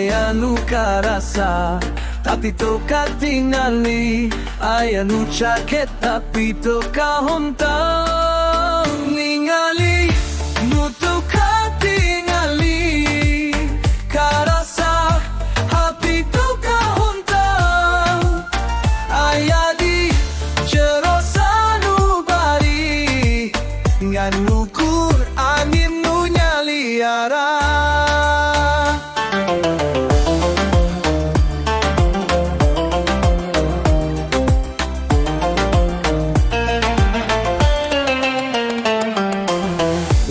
ayanu karasa tapi to katingali, ayanu jaket tapi to kahontang ningali, nutu katingali karasa tapi to kahontang ayadi jerosanu bari nganukur angin nu nyaliara.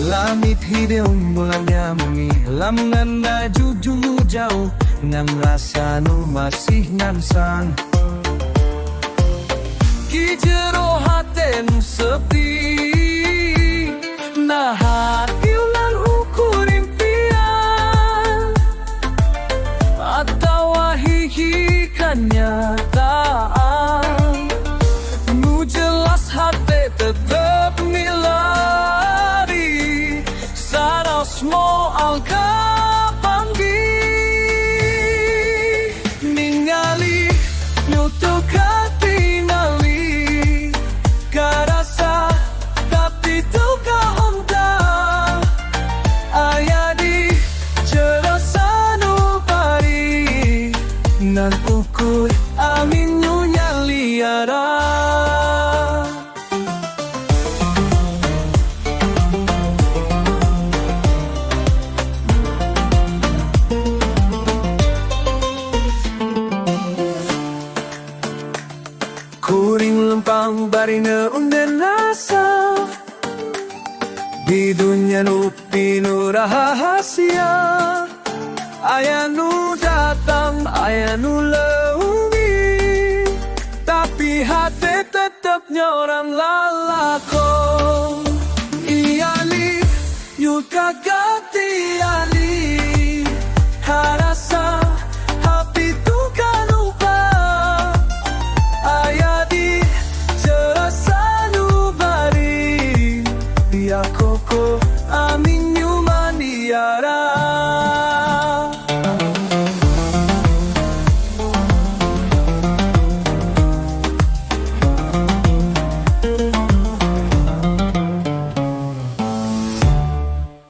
Langit hidung bulannya menghilang nganda jujur jauh nang rasa nu masih ngansang ki jero haten sepi nah hati ulang ukur impian atau hihi kenyataan nu jelas hati tetap milari saros mo angka panggi ningali nutu katingali karasa tapi tu kahonta ayadi jerasanu pari nan ukur amin nu nyaliara. Kuring lempang barina unden rasa di dunia nu penuh rahasia, ayanu datang ayanu leungi tapi hati tetap nyoram lalako iyali yuka gati